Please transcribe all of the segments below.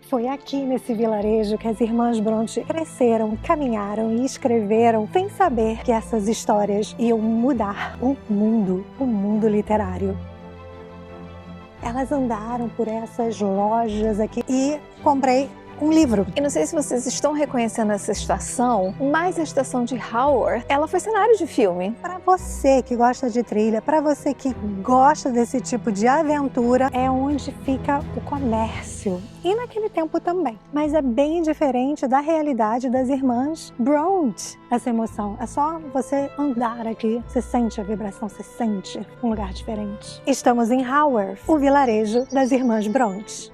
Foi aqui nesse vilarejo que as irmãs Bronte cresceram, caminharam e escreveram sem saber que essas histórias iam mudar o mundo literário. Elas andaram por essas lojas aqui e comprei um livro. E não sei se vocês estão reconhecendo essa estação, mas a estação de Haworth, ela foi cenário de filme. Para você que gosta de trilha, para você que gosta desse tipo de aventura, é onde fica o comércio. E naquele tempo também. Mas é bem diferente da realidade das irmãs Bronte. Essa emoção, é só você andar aqui, você sente a vibração, você sente um lugar diferente. Estamos em Haworth, o vilarejo das irmãs Bronte.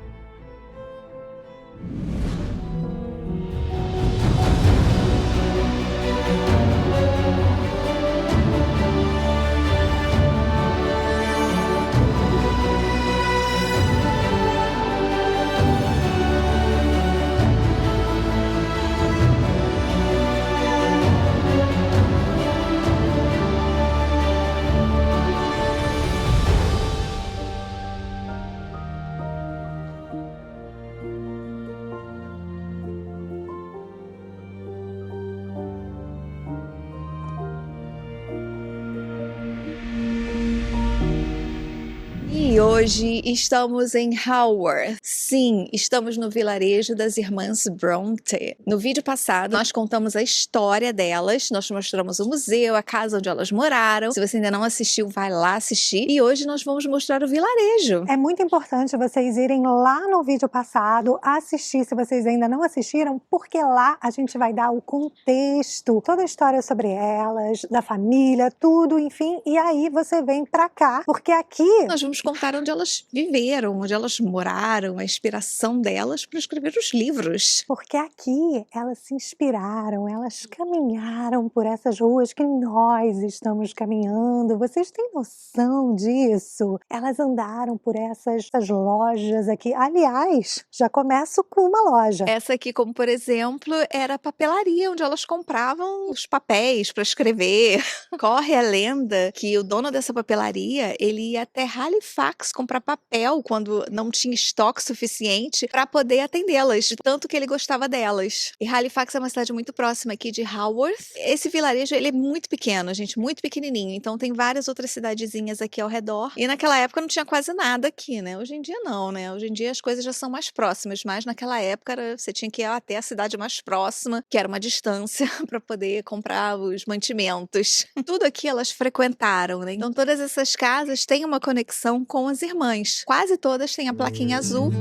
E hoje estamos em Haworth. Sim, estamos no vilarejo das irmãs Bronte. No vídeo passado, nós contamos a história delas, nós mostramos o museu, a casa onde elas moraram. Se você ainda não assistiu, vai lá assistir. E hoje nós vamos mostrar o vilarejo. É muito importante vocês irem lá no vídeo passado, assistir se vocês ainda não assistiram, porque lá a gente vai dar o contexto, toda a história sobre elas, da família, tudo, enfim. E aí você vem pra cá, porque aqui nós vamos contar onde elas viveram, onde elas moraram, a inspiração delas para escrever os livros. Porque aqui elas se inspiraram, elas caminharam por essas ruas que nós estamos caminhando. Vocês têm noção disso? Elas andaram por essas lojas aqui. Aliás, já começo com uma loja. Essa aqui, como por exemplo, era a papelaria onde elas compravam os papéis para escrever. Corre a lenda que o dono dessa papelaria, ele ia até Halifax comprar papel quando não tinha estoque suficiente para poder atendê-las, de tanto que ele gostava delas. E Halifax é uma cidade muito próxima aqui de Haworth. Esse vilarejo, ele é muito pequeno, gente, muito pequenininho, então tem várias outras cidadezinhas aqui ao redor. E naquela época não tinha quase nada aqui, né? Hoje em dia não, né? Hoje em dia as coisas já são mais próximas, mas naquela época você tinha que ir até a cidade mais próxima, que era uma distância, para poder comprar os mantimentos. Tudo aqui elas frequentaram, né? Então todas essas casas têm uma conexão com as irmãs. Quase todas têm a plaquinha azul.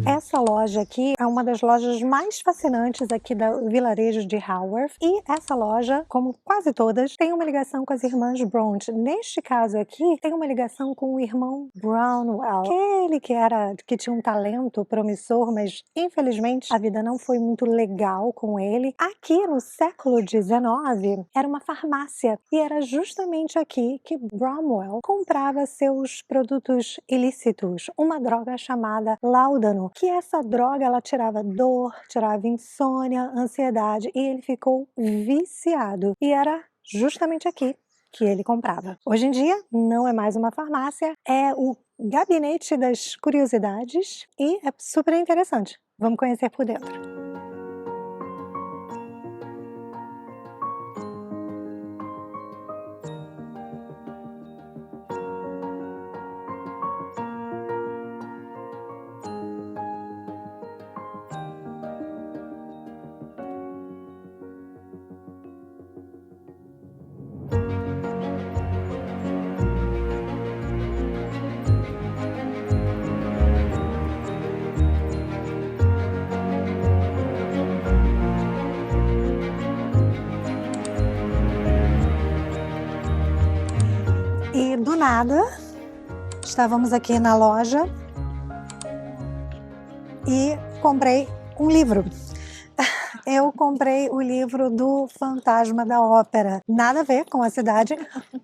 Essa loja aqui é uma das lojas mais fascinantes aqui do vilarejo de Haworth. E essa loja, como quase todas, tem uma ligação com as irmãs Bronte. Neste caso aqui, tem uma ligação com o irmão Branwell. Aquele que tinha um talento promissor, mas infelizmente a vida não foi muito legal com ele. Aqui no século XIX, era uma farmácia. E era justamente aqui que Branwell comprava seus produtos ilícitos. Uma droga chamada Láudano, que essa droga ela tirava dor, tirava insônia, ansiedade, e ele ficou viciado. E era justamente aqui que ele comprava. Hoje em dia não é mais uma farmácia, é o Gabinete das Curiosidades e é super interessante. Vamos conhecer por dentro. E do nada, Estávamos aqui na loja e comprei um livro. Eu comprei o livro do Fantasma da Ópera. Nada a ver com a cidade.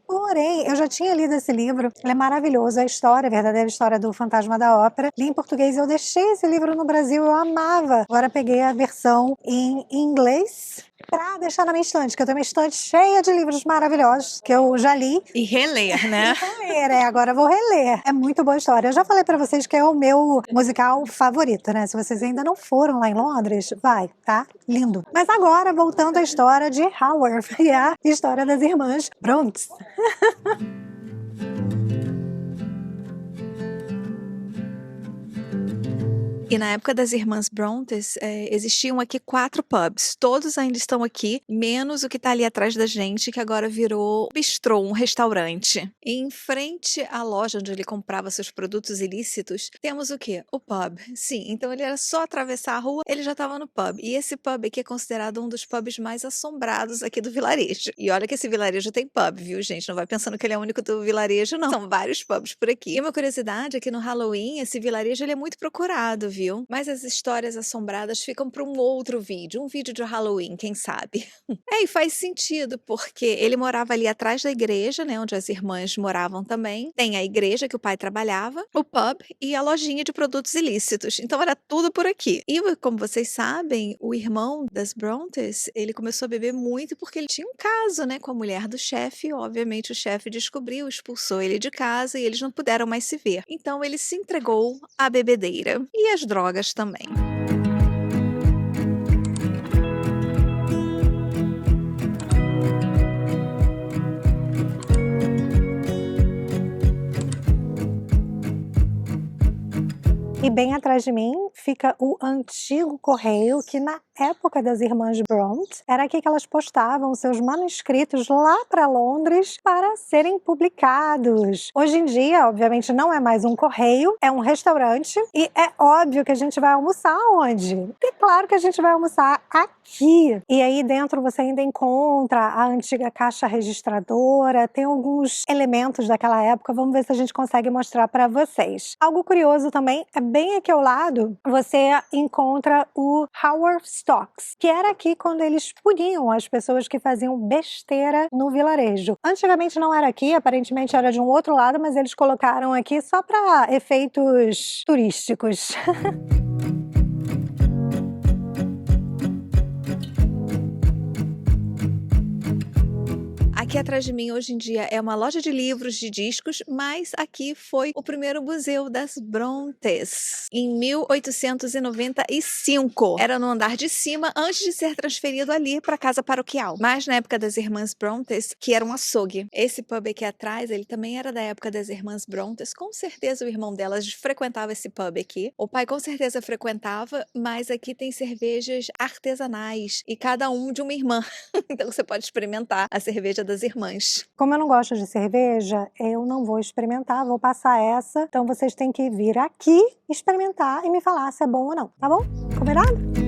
Porém, eu já tinha lido esse livro. Ele é maravilhoso. A história, a verdadeira história do Fantasma da Ópera. Li em português. Eu deixei esse livro no Brasil. Eu amava. Agora peguei a versão em inglês pra deixar na minha estante, que eu tenho uma estante cheia de livros maravilhosos que eu já li. E reler, né? Agora eu vou reler. É muito boa história. Eu já falei pra vocês que é o meu musical favorito, né? Se vocês ainda não foram lá em Londres, vai, tá? Lindo. Mas agora, voltando à história de Haworth e a história das irmãs Brontë. E na época das irmãs Brontes, existiam aqui 4 pubs. Todos ainda estão aqui, menos o que está ali atrás da gente, que agora virou um bistrô, um restaurante. E em frente à loja onde ele comprava seus produtos ilícitos, temos o quê? O pub. Sim, então ele era só atravessar a rua, ele já estava no pub. E esse pub aqui é considerado um dos pubs mais assombrados aqui do vilarejo. E olha que esse vilarejo tem pub, viu, gente? Não vai pensando que ele é o único do vilarejo, não. São vários pubs por aqui. E uma curiosidade é que no Halloween, esse vilarejo ele é muito procurado, viu? Mas as histórias assombradas ficam para um outro vídeo, um vídeo de Halloween, quem sabe? E faz sentido, porque ele morava ali atrás da igreja, né, onde as irmãs moravam também. Tem a igreja que o pai trabalhava, o pub e a lojinha de produtos ilícitos. Então era tudo por aqui. E como vocês sabem, o irmão das Brontes, ele começou a beber muito porque ele tinha um caso, né, com a mulher do chefe. Obviamente o chefe descobriu, expulsou ele de casa e eles não puderam mais se ver. Então ele se entregou à bebedeira. E as drogas também. E bem atrás de mim fica o antigo correio, que na época das irmãs Brontë, era aqui que elas postavam seus manuscritos lá para Londres para serem publicados. Hoje em dia, obviamente, não é mais um correio, é um restaurante e é óbvio que a gente vai almoçar onde? É claro que a gente vai almoçar aqui. E aí dentro você ainda encontra a antiga caixa registradora, tem alguns elementos daquela época, vamos ver se a gente consegue mostrar para vocês. Algo curioso também, é bem aqui ao lado, você encontra o Haworth Stocks, que era aqui quando eles puniam as pessoas que faziam besteira no vilarejo. Antigamente não era aqui, aparentemente era de um outro lado, mas eles colocaram aqui só para efeitos turísticos. Aqui atrás de mim hoje em dia é uma loja de livros, de discos, mas aqui foi o primeiro museu das Brontes, em 1895. Era no andar de cima, antes de ser transferido ali para a casa paroquial. Mas na época das irmãs Brontes, que era um açougue. Esse pub aqui atrás, ele também era da época das irmãs Brontes. Com certeza o irmão delas frequentava esse pub aqui. O pai com certeza frequentava, mas aqui tem cervejas artesanais e cada um de uma irmã. Então você pode experimentar a cerveja das irmãs. Como eu não gosto de cerveja, eu não vou experimentar, vou passar essa. Então vocês têm que vir aqui experimentar e me falar se é bom ou não, tá bom? Combinado?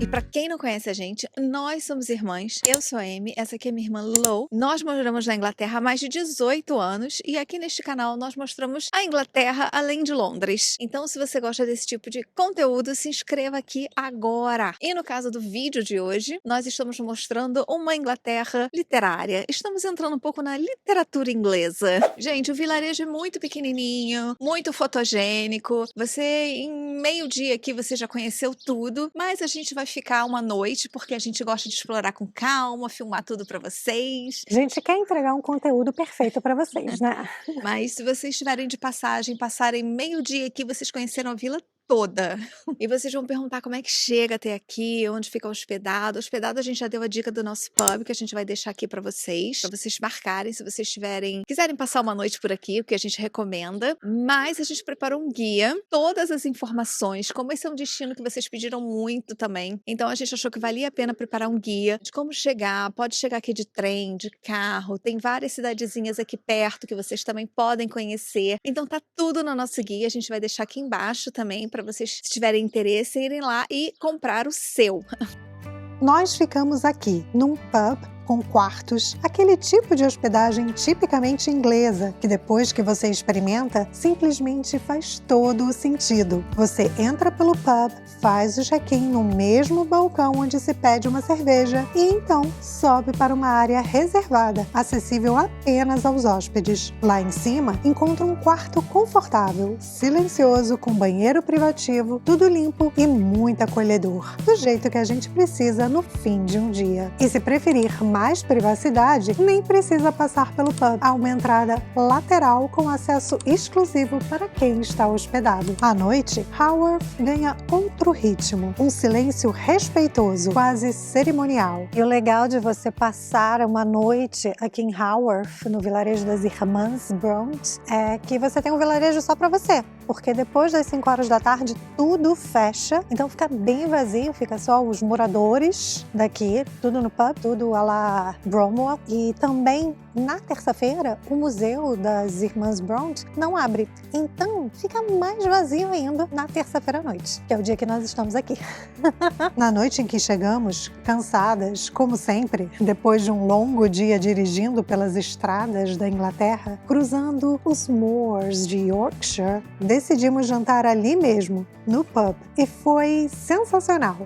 Pra quem não conhece a gente, nós somos irmãs. Eu sou a Amy, essa aqui é minha irmã Lo. Nós moramos na Inglaterra há mais de 18 anos e aqui neste canal nós mostramos a Inglaterra além de Londres. Então, se você gosta desse tipo de conteúdo, se inscreva aqui agora. E no caso do vídeo de hoje, nós estamos mostrando uma Inglaterra literária. Estamos entrando um pouco na literatura inglesa. Gente, o vilarejo é muito pequenininho, muito fotogênico. Você, em meio-dia aqui, você já conheceu tudo, mas a gente vai ficar uma noite, porque a gente gosta de explorar com calma, filmar tudo pra vocês. A gente quer entregar um conteúdo perfeito pra vocês, né? Mas se vocês estiverem de passagem, passarem meio-dia aqui, vocês conheceram a vila toda. E vocês vão perguntar como é que chega até aqui, onde fica hospedado. Hospedado a gente já deu a dica do nosso pub, que a gente vai deixar aqui pra vocês marcarem, se vocês quiserem passar uma noite por aqui, o que a gente recomenda. Mas a gente preparou um guia, todas as informações, como esse é um destino que vocês pediram muito também. Então a gente achou que valia a pena preparar um guia de como chegar. Pode chegar aqui de trem, de carro, tem várias cidadezinhas aqui perto que vocês também podem conhecer. Então tá tudo no nosso guia, a gente vai deixar aqui embaixo também para vocês, se tiverem interesse, irem lá e comprar o seu. Nós ficamos aqui, num pub com quartos, aquele tipo de hospedagem tipicamente inglesa, que depois que você experimenta, simplesmente faz todo o sentido. Você entra pelo pub, faz o check-in no mesmo balcão onde se pede uma cerveja e então sobe para uma área reservada, acessível apenas aos hóspedes. Lá em cima, encontra um quarto confortável, silencioso, com banheiro privativo, tudo limpo e muito acolhedor, do jeito que a gente precisa no fim de um dia. E se preferir mais privacidade, nem precisa passar pelo pub. Há uma entrada lateral com acesso exclusivo para quem está hospedado. À noite, Haworth ganha outro ritmo, um silêncio respeitoso, quase cerimonial. E o legal de você passar uma noite aqui em Haworth, no vilarejo das Irmãs Bronte, é que você tem um vilarejo só para você, porque depois das 5 horas da tarde tudo fecha, então fica bem vazio, fica só os moradores daqui, tudo no pub, tudo à la Bromwell. E também na terça-feira o museu das Irmãs Bronte não abre, então fica mais vazio ainda na terça-feira à noite, que é o dia que nós estamos aqui. Na noite em que chegamos, cansadas, como sempre, depois de um longo dia dirigindo pelas estradas da Inglaterra, cruzando os moors de Yorkshire, decidimos jantar ali mesmo, no pub, e foi sensacional.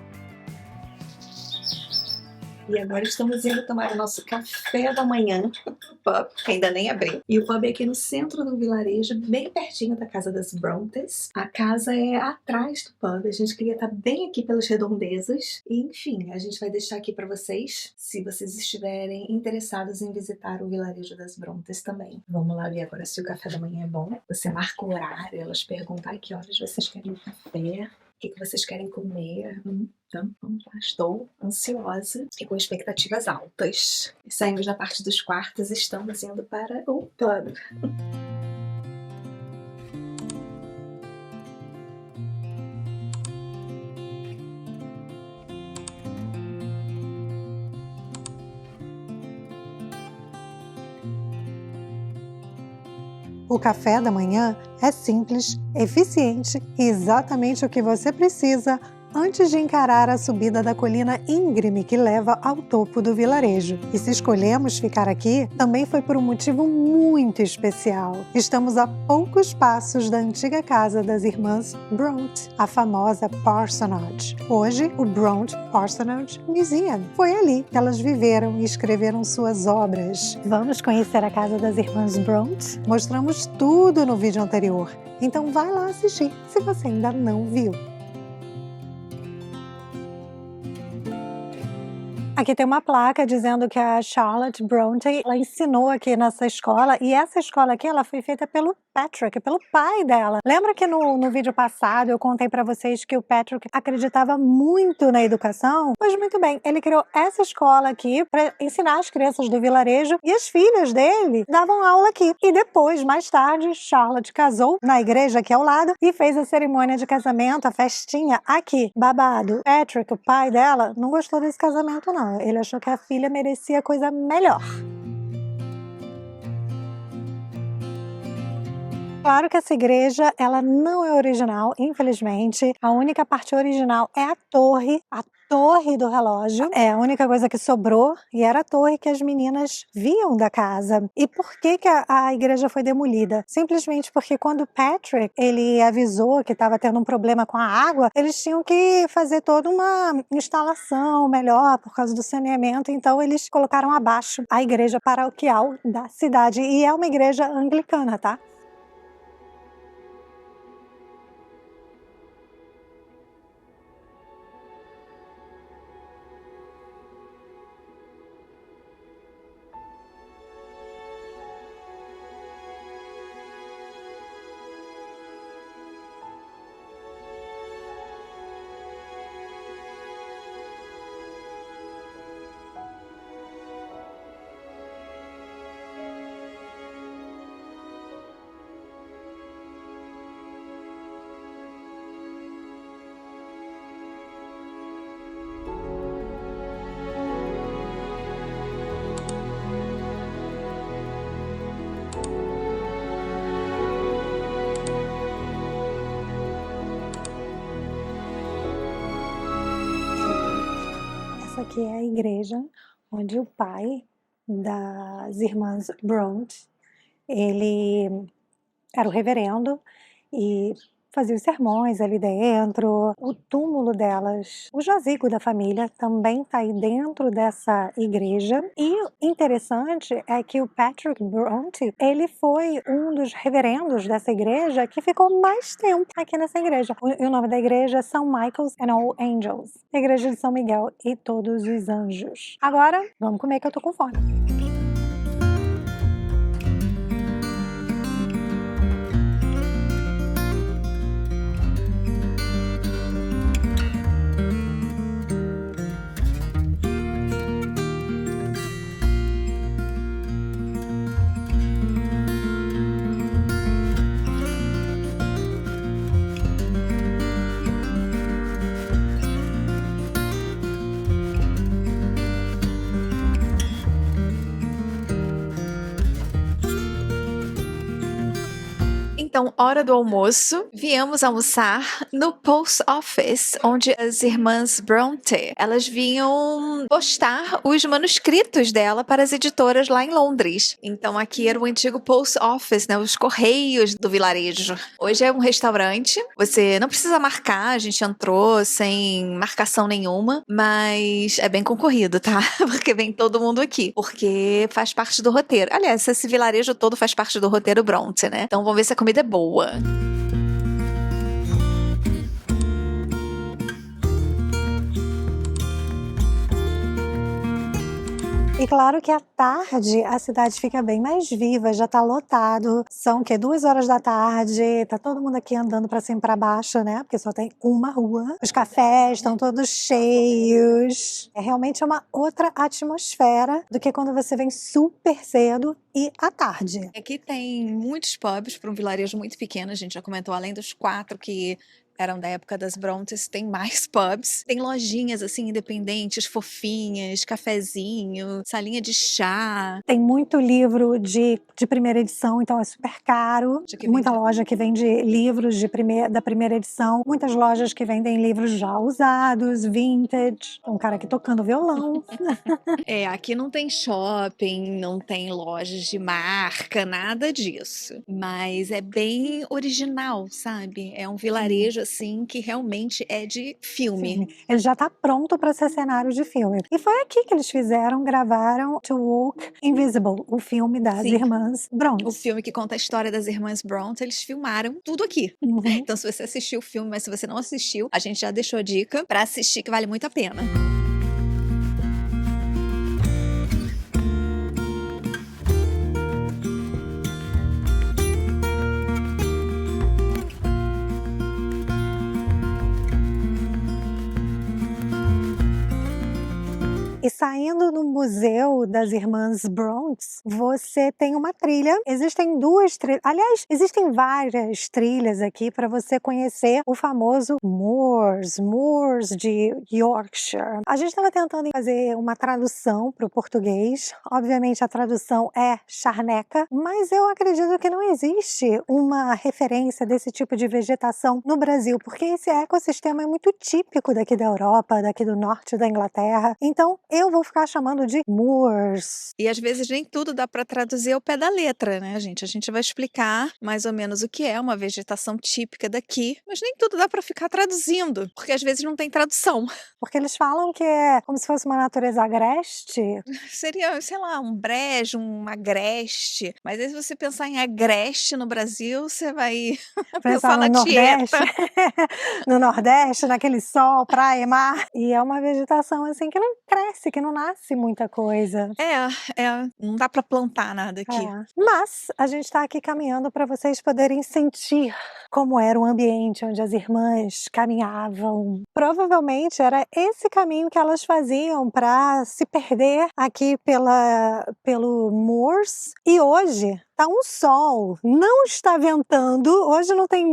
E agora estamos indo tomar o nosso café da manhã no pub, que ainda nem abriu. E o pub é aqui no centro do vilarejo, bem pertinho da casa das Brontes. A casa é atrás do pub, a gente queria estar bem aqui pelas redondezas. E, enfim, a gente vai deixar aqui para vocês, se vocês estiverem interessados em visitar o vilarejo das Brontes também. Vamos lá ver agora se o café da manhã é bom. Você marca o horário, elas perguntam que horas vocês querem o café. O que vocês querem comer? Então, vamos lá. Estou ansiosa e com expectativas altas. Saímos da parte dos quartos e estamos indo para o pub. O café da manhã é simples, eficiente e exatamente o que você precisa antes de encarar a subida da colina íngreme que leva ao topo do vilarejo. E se escolhemos ficar aqui, também foi por um motivo muito especial. Estamos a poucos passos da antiga casa das Irmãs Bronte, a famosa Parsonage. Hoje, o Bronte Parsonage Museum. Foi ali que elas viveram e escreveram suas obras. Vamos conhecer a casa das Irmãs Bronte? Mostramos tudo no vídeo anterior, então vai lá assistir se você ainda não viu. Aqui tem uma placa dizendo que a Charlotte Bronte, ela ensinou aqui nessa escola, e essa escola aqui ela foi feita pelo Patrick, pelo pai dela. Lembra que no vídeo passado eu contei pra vocês que o Patrick acreditava muito na educação? Pois muito bem, ele criou essa escola aqui para ensinar as crianças do vilarejo, e as filhas dele davam aula aqui. E depois, mais tarde, Charlotte casou na igreja aqui ao lado e fez a cerimônia de casamento, a festinha aqui. Babado. Patrick, o pai dela, não gostou desse casamento não. Ele achou que a filha merecia coisa melhor. Claro que essa igreja, ela não é original, infelizmente. A única parte original é a torre do relógio. É a única coisa que sobrou, e era a torre que as meninas viam da casa. E por que a igreja foi demolida? Simplesmente porque quando Patrick, ele avisou que estava tendo um problema com a água, eles tinham que fazer toda uma instalação melhor por causa do saneamento, então eles colocaram abaixo a igreja paroquial da cidade. E é uma igreja anglicana, tá? Essa aqui é a igreja onde o pai das irmãs Bronte, ele era o reverendo e fazia os sermões ali dentro. O túmulo delas, o jazigo da família, também está aí dentro dessa igreja. E interessante é que o Patrick Bronte, ele foi um dos reverendos dessa igreja que ficou mais tempo aqui nessa igreja. E o nome da igreja é São Michael's and All Angels, Igreja de São Miguel e Todos os Anjos. Agora, vamos comer que eu tô com fome. Então, hora do almoço, viemos almoçar no Post Office, onde as irmãs Bronte, elas vinham postar os manuscritos dela para as editoras lá em Londres. Então, aqui era o antigo Post Office, né, os correios do vilarejo. Hoje é um restaurante, você não precisa marcar, a gente entrou sem marcação nenhuma, mas é bem concorrido, tá? Porque vem todo mundo aqui, porque faz parte do roteiro. Aliás, esse vilarejo todo faz parte do roteiro Bronte, né? Então, vamos ver se a comida é boa. E claro que à tarde a cidade fica bem mais viva, já tá lotado. São o quê? 2 horas da tarde, tá todo mundo aqui andando pra cima e pra baixo, né? Porque só tem uma rua. Os cafés estão todos cheios. É realmente uma outra atmosfera do que quando você vem super cedo e à tarde. Aqui tem muitos pubs para um vilarejo muito pequeno, a gente já comentou, além dos 4 que eram da época das Brontes, tem mais pubs. Tem lojinhas assim independentes, fofinhas, cafezinho, salinha de chá. Tem muito livro de primeira edição, então é super caro. Muita loja que vende livros da primeira edição. Muitas lojas que vendem livros já usados, vintage. Um cara aqui tocando violão. Aqui não tem shopping, não tem lojas de marca, nada disso. Mas é bem original, sabe? É um vilarejo assim que realmente é de filme. Ele já tá pronto para ser cenário de filme. E foi aqui que eles gravaram To Walk Invisible, o filme das irmãs Bronte. O filme que conta a história das irmãs Bronte, eles filmaram tudo aqui. Então, se você assistiu o filme, mas se você não assistiu, a gente já deixou a dica para assistir, que vale muito a pena. E saindo no Museu das Irmãs Bronte, você tem uma trilha. Existem 2 trilhas. Aliás, existem várias trilhas aqui para você conhecer o famoso Moors de Yorkshire. A gente estava tentando fazer uma tradução para o português. Obviamente, a tradução é charneca, mas eu acredito que não existe uma referência desse tipo de vegetação no Brasil, porque esse ecossistema é muito típico daqui da Europa, daqui do norte da Inglaterra. Então, eu vou ficar chamando de moors. E às vezes nem tudo dá para traduzir ao pé da letra, né, gente? A gente vai explicar mais ou menos o que é uma vegetação típica daqui, mas nem tudo dá para ficar traduzindo, porque às vezes não tem tradução. Porque eles falam que é como se fosse uma natureza agreste. Seria, sei lá, um brejo, um agreste. Mas aí se você pensar em agreste no Brasil, você vai pensar no na Nordeste. dieta. No Nordeste, naquele sol, praia, mar. E é uma vegetação assim que não cresce, que não nasce muita coisa. Não dá para plantar nada aqui. Mas a gente está aqui caminhando para vocês poderem sentir como era o ambiente onde as irmãs caminhavam. Provavelmente era esse caminho que elas faziam para se perder aqui pelo Moors. E hoje tá um sol, não está ventando. Hoje não tem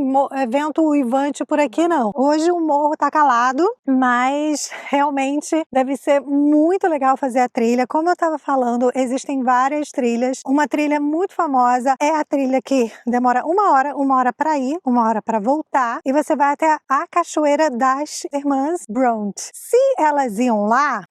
vento uivante por aqui, não. Hoje o morro tá calado, mas realmente deve ser muito legal fazer a trilha. Como eu estava falando, existem várias trilhas. Uma trilha muito famosa é a trilha que demora 1 hora para ir, 1 hora para voltar, e você vai até a Cachoeira das Irmãs Bronte. Se elas iam lá,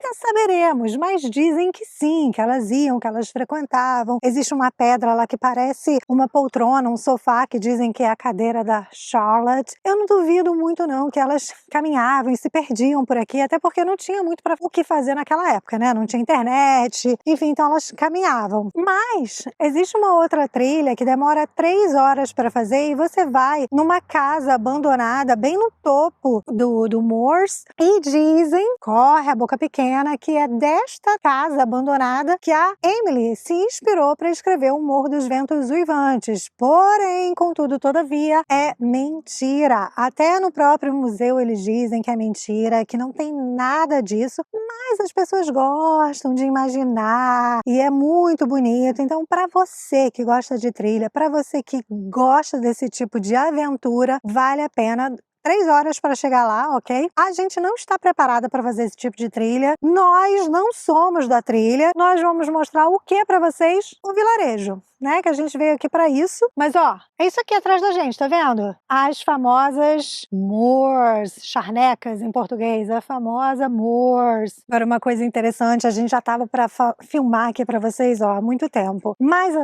Nunca saberemos, mas dizem que sim, que elas iam, que elas frequentavam. Existe uma pedra lá que parece uma poltrona, um sofá, que dizem que é a cadeira da Charlotte. Eu não duvido muito não que elas caminhavam e se perdiam por aqui, até porque não tinha muito para o que fazer naquela época, né? Não tinha internet, enfim, então elas caminhavam. Mas existe uma outra trilha que demora 3 horas para fazer e você vai numa casa abandonada bem no topo do Moors e dizem, corre a boca pequena, que é desta casa abandonada que a Emily se inspirou para escrever O Morro dos Ventos Uivantes. Porém, contudo, todavia, é mentira. Até no próprio museu eles dizem que é mentira, que não tem nada disso, mas as pessoas gostam de imaginar e é muito bonito. Então, para você que gosta de trilha, para você que gosta desse tipo de aventura, vale a pena. 3 horas para chegar lá, ok? A gente não está preparada para fazer esse tipo de trilha. Nós não somos da trilha. Nós vamos mostrar o que para vocês? O vilarejo, né? Que a gente veio aqui para isso. Mas ó, é isso aqui atrás da gente, tá vendo? As famosas moors, charnecas em português, a famosa moors. Agora uma coisa interessante, a gente já estava para filmar aqui para vocês, ó, há muito tempo. Mas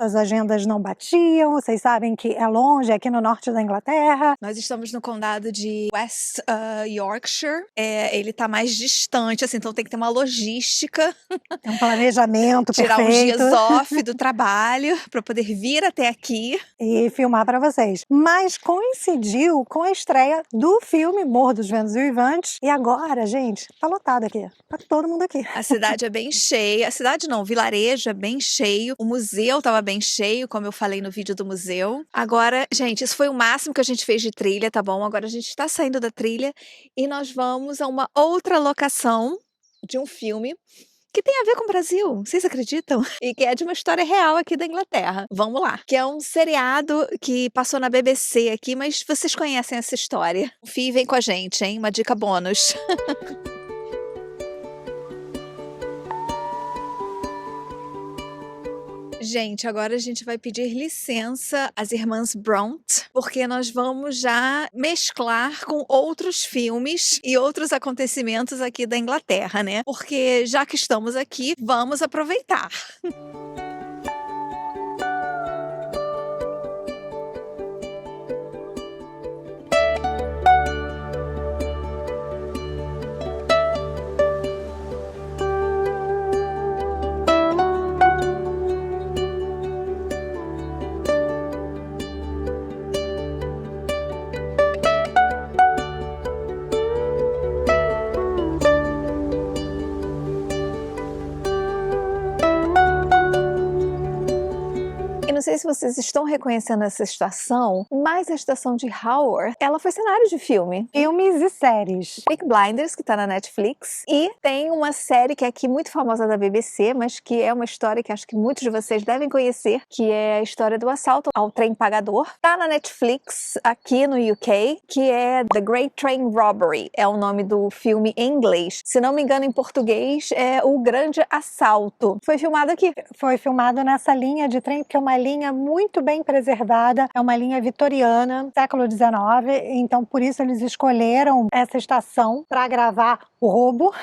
as agendas não batiam. Vocês sabem que é longe, é aqui no norte da Inglaterra. Nós estamos no condado de West Yorkshire. Ele tá mais distante, assim, então tem que ter uma logística. É um planejamento Tirar perfeito. uns dias off do trabalho para poder vir até aqui. E filmar para vocês. Mas coincidiu com a estreia do filme Morro dos Ventos Uivantes. E agora, gente, tá lotado aqui. Tá todo mundo aqui. A cidade é bem cheia. A cidade não, o vilarejo é bem cheio. O museu tava bem cheio, como eu falei no vídeo do museu. Agora, gente, isso foi o máximo que a gente fez de trilha, tá bom? Agora a gente tá saindo da trilha e nós vamos a uma outra locação de um filme que tem a ver com o Brasil, vocês acreditam? E que é de uma história real aqui da Inglaterra. Vamos lá. Que é um seriado que passou na BBC aqui, mas vocês conhecem essa história. Fih, vem com a gente, hein? Uma dica bônus. Gente, agora a gente vai pedir licença às irmãs Bronte, porque nós vamos já mesclar com outros filmes e outros acontecimentos aqui da Inglaterra, né? Porque já que estamos aqui, vamos aproveitar. Não sei se vocês estão reconhecendo essa estação, mas a estação de Haworth, ela foi cenário de filme. Filmes e séries. Peaky Blinders, que tá na Netflix, e tem uma série que é aqui muito famosa da BBC, mas que é uma história que acho que muitos de vocês devem conhecer, que é a história do assalto ao trem pagador. Tá na Netflix aqui no UK, que é The Great Train Robbery, é o nome do filme em inglês. Se não me engano, em português é O Grande Assalto. Foi filmado aqui. Foi filmado nessa linha de trem, que é uma linha muito bem preservada, é uma linha vitoriana, século XIX, então por isso eles escolheram essa estação para gravar o roubo.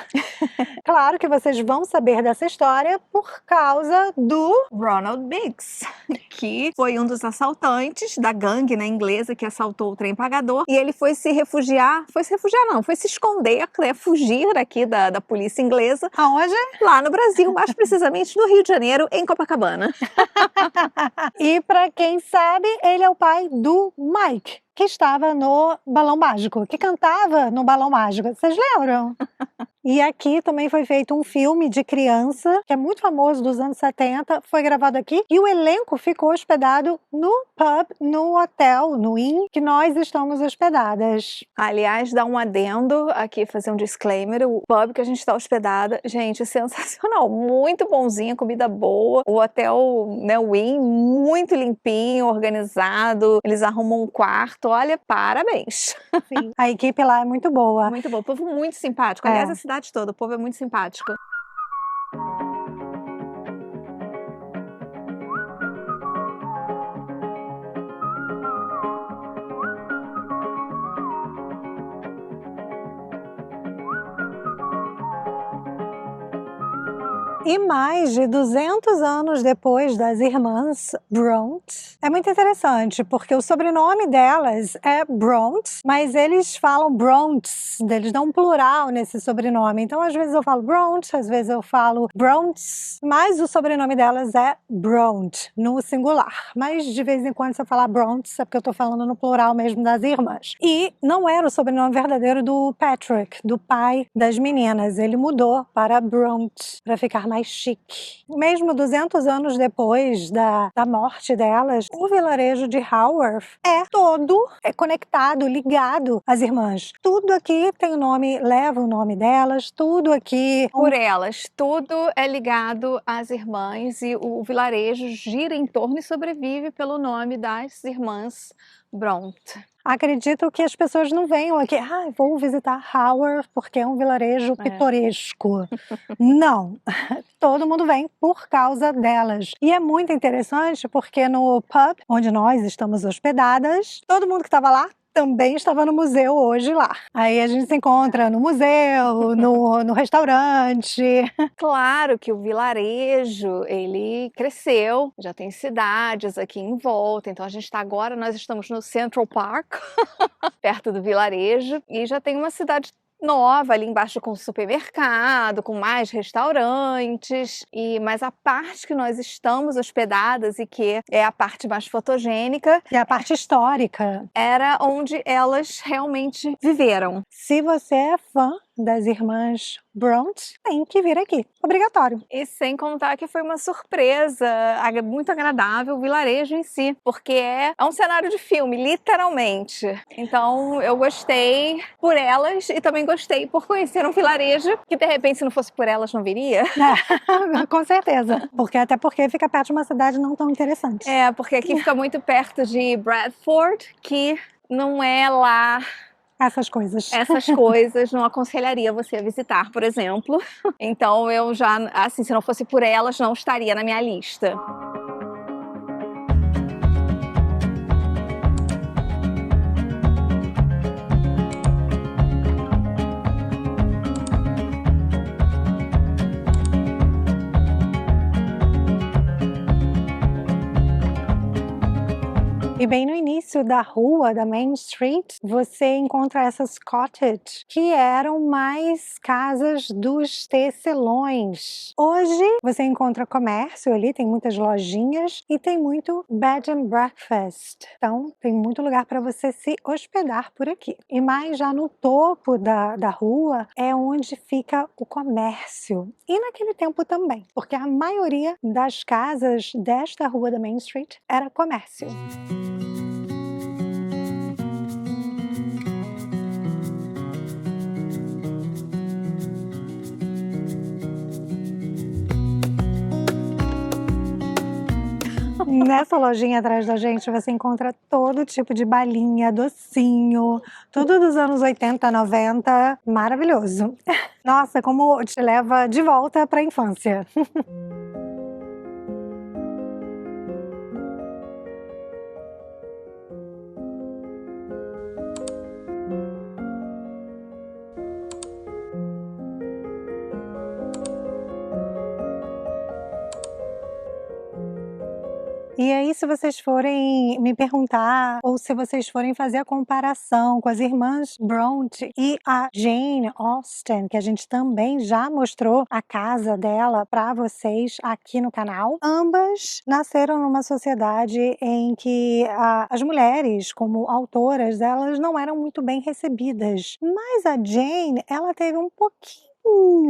Claro que vocês vão saber dessa história por causa do Ronald Biggs, que foi um dos assaltantes da gangue, né, inglesa que assaltou o trem pagador, e ele foi se esconder, né, fugir aqui da polícia inglesa. Aonde? Lá no Brasil, mais precisamente no Rio de Janeiro, em Copacabana. E para quem sabe, ele é o pai do Mike, que estava no Balão Mágico, que cantava no Balão Mágico. Vocês lembram? E aqui também foi feito um filme de criança, que é muito famoso, dos anos 70, foi gravado aqui, e o elenco ficou hospedado no pub, no hotel, no Inn, que nós estamos hospedadas. Aliás, dá um adendo aqui, fazer um disclaimer, o pub que a gente está hospedada, gente, é sensacional, muito bonzinho, comida boa, o hotel, né, o Inn, muito limpinho, organizado, eles arrumam um quarto, olha, parabéns. Sim. A equipe lá é muito boa. Muito bom, o povo muito simpático, aliás, a cidade toda, o povo é muito simpático. E mais de 200 anos depois das irmãs Bronte, é muito interessante, porque o sobrenome delas é Bronte, mas eles falam Brontes, eles dão um plural nesse sobrenome. Então, às vezes eu falo Bronte, às vezes eu falo Brontes, mas o sobrenome delas é Bronte, no singular. Mas de vez em quando, se eu falar Brontes, é porque eu tô falando no plural mesmo das irmãs. E não era o sobrenome verdadeiro do Patrick, do pai das meninas. Ele mudou para Bronte, para ficar mais chique. Mesmo 200 anos depois da morte delas, o vilarejo de Haworth é todo conectado, ligado às irmãs. Tudo aqui tem o nome, leva o nome delas, tudo aqui... Por elas, tudo é ligado às irmãs e o vilarejo gira em torno e sobrevive pelo nome das irmãs Bronte. Acredito que as pessoas não venham aqui, vou visitar Haworth porque é um vilarejo pitoresco. Não, todo mundo vem por causa delas. E é muito interessante porque no pub onde nós estamos hospedadas, todo mundo que estava lá também estava no museu hoje lá. Aí a gente se encontra no museu, no restaurante. Claro que o vilarejo, ele cresceu, já tem cidades aqui em volta, então nós estamos no Central Park, perto do vilarejo, e já tem uma cidade nova ali embaixo com supermercado, com mais restaurantes, mas a parte que nós estamos hospedadas e que é a parte mais fotogênica, e a parte histórica, era onde elas realmente viveram. Se você é fã das irmãs Bronte, tem que vir aqui, obrigatório. E sem contar que foi uma surpresa muito agradável o vilarejo em si, porque é um cenário de filme, literalmente. Então eu gostei por elas e também gostei por conhecer um vilarejo que de repente se não fosse por elas não viria. Com certeza, até porque fica perto de uma cidade não tão interessante. Porque aqui fica muito perto de Bradford, que não é lá... Essas coisas não aconselharia você a visitar, por exemplo. Então eu já, assim, se não fosse por elas, não estaria na minha lista. E bem no início da rua, da Main Street, você encontra essas cottages, que eram mais casas dos tecelões. Hoje você encontra comércio ali, tem muitas lojinhas e tem muito bed and breakfast. Então tem muito lugar para você se hospedar por aqui. E mais já no topo da rua é onde fica o comércio. E naquele tempo também, porque a maioria das casas desta rua da Main Street era comércio. Nessa lojinha atrás da gente você encontra todo tipo de balinha, docinho, tudo dos anos 80, 90, maravilhoso. Nossa, como te leva de volta para a infância. E aí, se vocês forem me perguntar, ou se vocês forem fazer a comparação com as irmãs Bronte e a Jane Austen, que a gente também já mostrou a casa dela para vocês aqui no canal, ambas nasceram numa sociedade em que as mulheres, como autoras, elas não eram muito bem recebidas. Mas a Jane, ela teve um pouquinho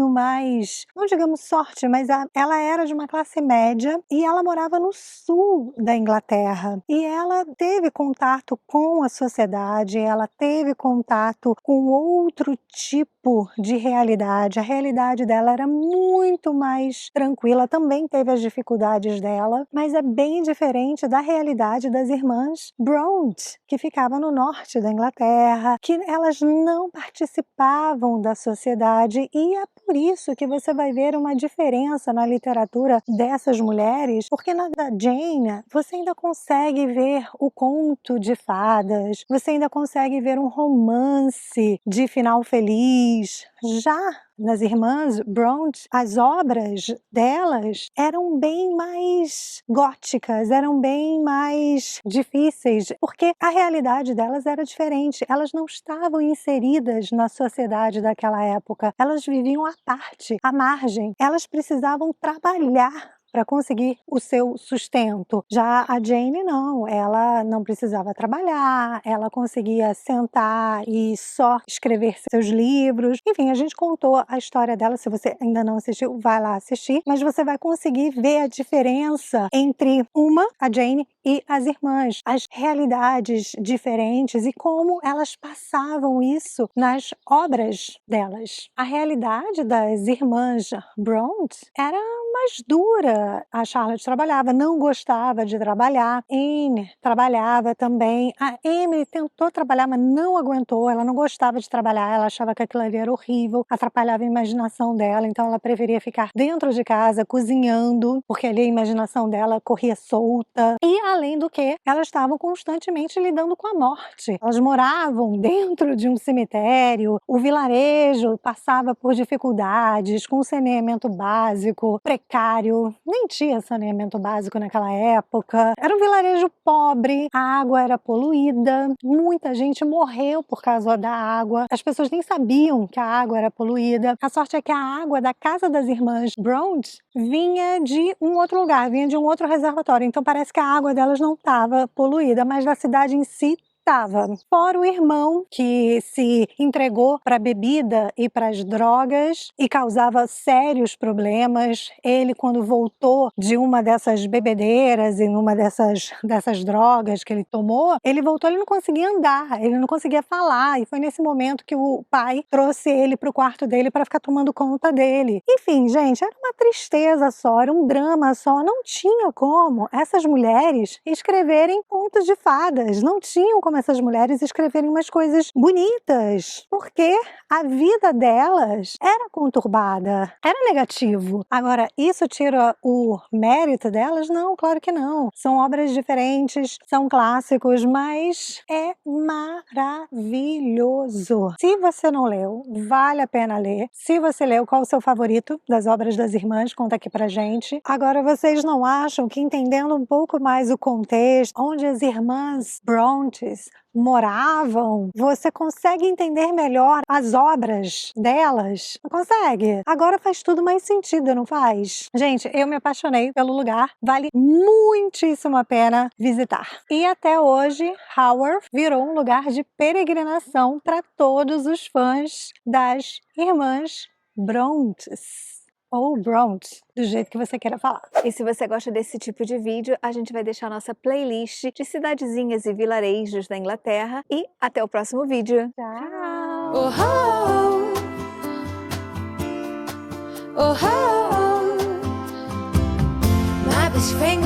mais, não digamos sorte, mas ela era de uma classe média e ela morava no sul da Inglaterra. E ela teve contato com a sociedade, ela teve contato com outro tipo de realidade. A realidade dela era muito mais tranquila, também teve as dificuldades dela, mas é bem diferente da realidade das irmãs Bronte, que ficava no norte da Inglaterra, que elas não participavam da sociedade. E é por isso que você vai ver uma diferença na literatura dessas mulheres, porque na da Jane você ainda consegue ver o conto de fadas, você ainda consegue ver um romance de final feliz. Já nas irmãs Bronte, as obras delas eram bem mais góticas, eram bem mais difíceis, porque a realidade delas era diferente. Elas não estavam inseridas na sociedade daquela época. Elas viviam à parte, à margem. Elas precisavam trabalhar para conseguir o seu sustento. Já a Jane não, ela não precisava trabalhar, ela conseguia sentar e só escrever seus livros. Enfim, a gente contou a história dela, se você ainda não assistiu, vai lá assistir, mas você vai conseguir ver a diferença entre a Jane, e as irmãs, as realidades diferentes e como elas passavam isso nas obras delas. A realidade das irmãs Bronte era mais dura. A Charlotte trabalhava, não gostava de trabalhar. Anne trabalhava também. A Emily tentou trabalhar, mas não aguentou. Ela não gostava de trabalhar, ela achava que aquilo ali era horrível, atrapalhava a imaginação dela, então ela preferia ficar dentro de casa cozinhando, porque ali a imaginação dela corria solta. E além do que, elas estavam constantemente lidando com a morte. Elas moravam dentro de um cemitério, o vilarejo passava por dificuldades com saneamento básico precário, nem tinha saneamento básico naquela época. Era um vilarejo pobre, a água era poluída, muita gente morreu por causa da água. As pessoas nem sabiam que a água era poluída. A sorte é que a água da casa das irmãs Bronte vinha de um outro lugar, vinha de um outro reservatório. Então parece que a água delas não estava poluída, mas da cidade em si estava. Fora o irmão que se entregou para a bebida e para as drogas e causava sérios problemas. Ele, quando voltou de uma dessas bebedeiras e uma dessas drogas que ele tomou, ele voltou, ele não conseguia andar, ele não conseguia falar, e foi nesse momento que o pai trouxe ele para o quarto dele para ficar tomando conta dele. Enfim, gente, era uma tristeza só, era um drama só, não tinha como essas mulheres escreverem contos de fadas, não tinham como essas mulheres escreverem umas coisas bonitas, porque a vida delas era conturbada, era negativo. Agora, isso tira o mérito delas? Não, claro que não. São obras diferentes, são clássicos, mas é maravilhoso. Se você não leu, vale a pena ler. Se você leu, qual o seu favorito das obras das irmãs? Conta aqui pra gente. Agora, vocês não acham que, entendendo um pouco mais o contexto, onde as irmãs Brontes moravam, você consegue entender melhor as obras delas? Não consegue? Agora faz tudo mais sentido, não faz? Gente, eu me apaixonei pelo lugar, vale muitíssimo a pena visitar. E até hoje, Haworth virou um lugar de peregrinação para todos os fãs das irmãs Brontes. Ou Bronte, do jeito que você queira falar. E se você gosta desse tipo de vídeo, a gente vai deixar nossa playlist de cidadezinhas e vilarejos da Inglaterra. E até o próximo vídeo. Tchau! Oh, oh, oh, oh. My best friend